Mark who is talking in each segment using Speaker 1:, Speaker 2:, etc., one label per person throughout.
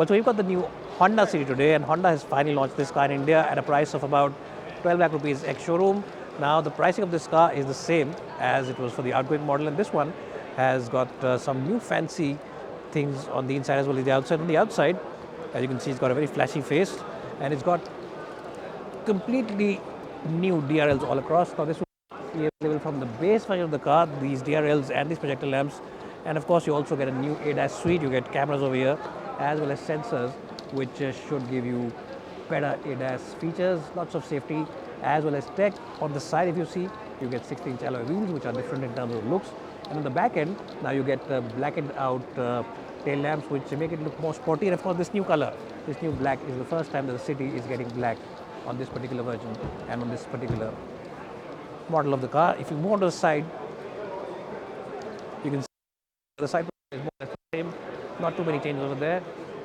Speaker 1: Well, so we've got the new Honda City today, and Honda has finally launched this car in India at a price of about 12 lakh rupees ex-showroom. Now, the pricing of this car is the same as it was for the outgoing model, and this one has got some new fancy things on the inside as well as the outside. On the outside, as you can see, it's got a very flashy face, and it's got completely new DRLs all across. Now, this will be available from the base version of the car, these DRLs and these projector lamps. And of course, you also get a new ADAS suite. You get cameras over here as well as sensors, which should give you better ADAS features, lots of safety as well as tech. On the side, if you see, you get 16-inch alloy wheels, which are different in terms of looks. And on the back end, now you get blackened out tail lamps, which make it look more sporty. And of course, this new color, this new black, is the first time that the City is getting black on this particular version and on this particular model of the car. If you move on to the side, you can see the side is more or less the same, not too many changes over there.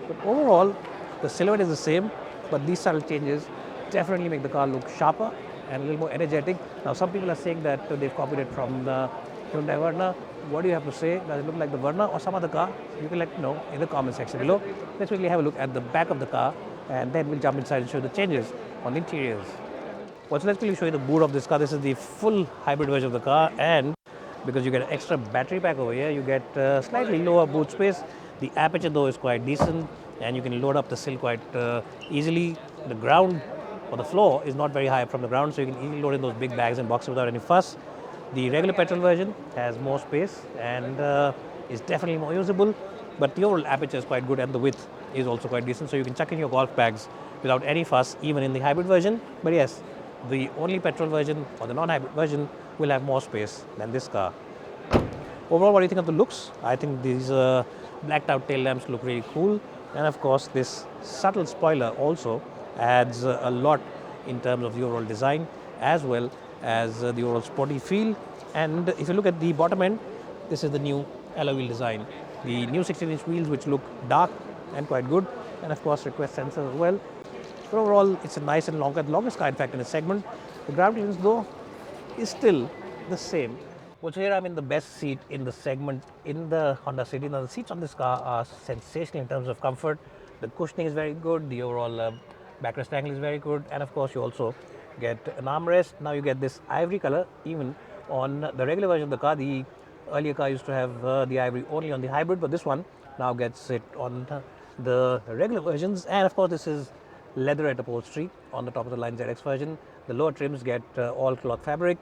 Speaker 1: But overall, the silhouette is the same, but these subtle changes definitely make the car look sharper and a little more energetic. Now, some people are saying that they've copied it from the Hyundai Verna. What do you have to say? Does it look like the Verna or some other car? You can let me know in the comment section below. Let's quickly have a look at the back of the car, and then we'll jump inside and show you the changes on the interiors. Well, so let's quickly show you the boot of this car. This is the full hybrid version of the car, and because you get an extra battery pack over here, you get slightly lower boot space. The aperture though is quite decent, and you can load up the sill quite easily. The ground or the floor is not very high up from the ground, so you can easily load in those big bags and boxes without any fuss. The regular petrol version has more space and is definitely more usable, but the overall aperture is quite good and the width is also quite decent, so you can chuck in your golf bags without any fuss, even in the hybrid version. But yes, the only petrol version or the non-hybrid version will have more space than this car. Overall, what do you think of the looks? I think these blacked out tail lamps look really cool, and of course this subtle spoiler also adds a lot in terms of the overall design as well as the overall sporty feel. And if you look at the bottom end, this is the new alloy wheel design. The new 16-inch wheels, which look dark and quite good, and of course request sensors as well. But overall, it's a nice and the longest car in fact in the segment. The ground clearance though is still the same. Well, so here I'm in the best seat in the segment in the Honda City. Now, the seats on this car are sensational in terms of comfort. The cushioning is very good. The overall backrest angle is very good. And of course, you also get an armrest. Now you get this ivory color even on the regular version of the car. The earlier car used to have the ivory only on the hybrid, but this one now gets it on the regular versions. And of course, this is leatherette upholstery on the top of the line ZX version. The lower trims get all cloth fabric.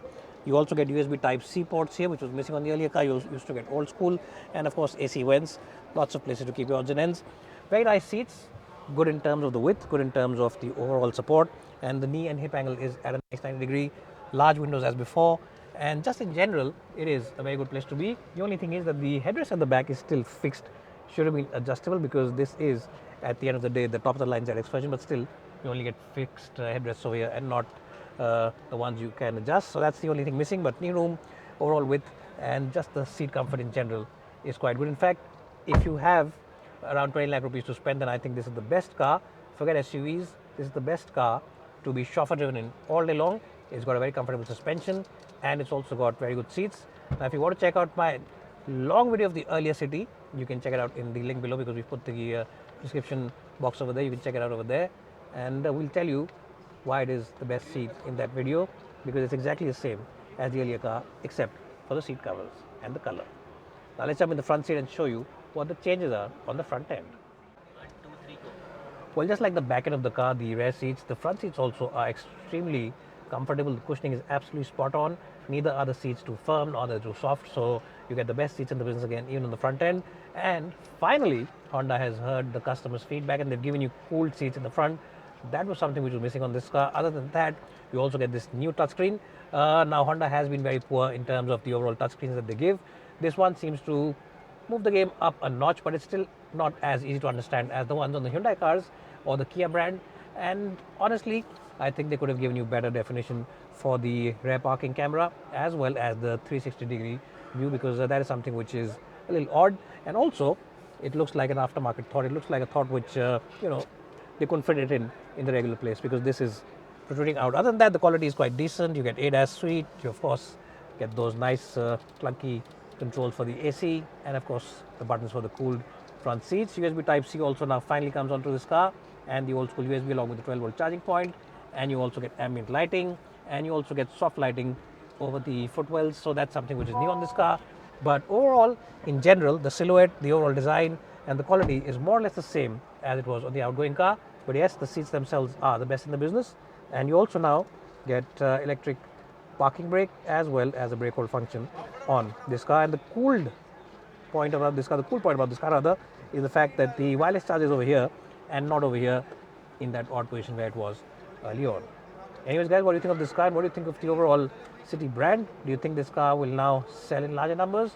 Speaker 1: You also get USB Type-C ports here, which was missing on the earlier car. You used to get old school, and of course AC vents, lots of places to keep your odds and ends. Very nice seats, good in terms of the width, good in terms of the overall support, and the knee and hip angle is at a nice 90 degree, large windows as before, and just in general, it is a very good place to be. The only thing is that the headrest at the back is still fixed, should have been adjustable because this is, at the end of the day, the top of the line ZX version, but still, you only get fixed headrests over here and not the ones you can adjust. So that's the only thing missing, but knee room, overall width, and just the seat comfort in general is quite good. In fact, if you have around 20 lakh rupees to spend, then I think this is the best car. Forget SUVs, this is the best car to be chauffeur driven in all day long. It's got a very comfortable suspension, and it's also got very good seats. Now, if you want to check out my long video of the earlier City, you can check it out in the link below because we put the description box over there. You can check it out over there, and we'll tell you why it is the best seat in that video, because it's exactly the same as the earlier car except for the seat covers and the color. Now let's jump in the front seat and show you what the changes are on the front end. Well, just like the back end of the car, the rear seats, the front seats also are extremely comfortable. The cushioning is absolutely spot on. Neither are the seats too firm nor they're too soft, so you get the best seats in the business again, even on the front end. And finally, Honda has heard the customers' feedback and they've given you cooled seats in the front. That was something which was missing on this car. Other than that, you also get this new touchscreen. Now, Honda has been very poor in terms of the overall touchscreens that they give. This one seems to move the game up a notch, but it's still not as easy to understand as the ones on the Hyundai cars or the Kia brand. And honestly, I think they could have given you better definition for the rear parking camera as well as the 360-degree view, because that is something which is a little odd. And also, it looks like an aftermarket thought. It looks like a thought which, they couldn't fit it in the regular place because this is protruding out. Other than that, the quality is quite decent. You get ADAS suite. You, of course, get those nice clunky controls for the AC, and of course, the buttons for the cooled front seats. USB Type-C also now finally comes onto this car, and the old school USB along with the 12-volt charging point, and you also get ambient lighting, and you also get soft lighting over the footwells, so that's something which is new on this car. But overall, in general, the silhouette, the overall design and the quality is more or less the same as it was on the outgoing car. But yes, the seats themselves are the best in the business, and you also now get electric parking brake as well as a brake hold function on this car. And the cool point about this car rather, is the fact that the wireless charger is over here and not over here in that odd position where it was earlier on. Anyways, guys, what do you think of this car, and what do you think of the overall City brand? Do you think this car will now sell in larger numbers?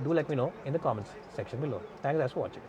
Speaker 1: Do let me know in the comments section below. Thanks guys for watching.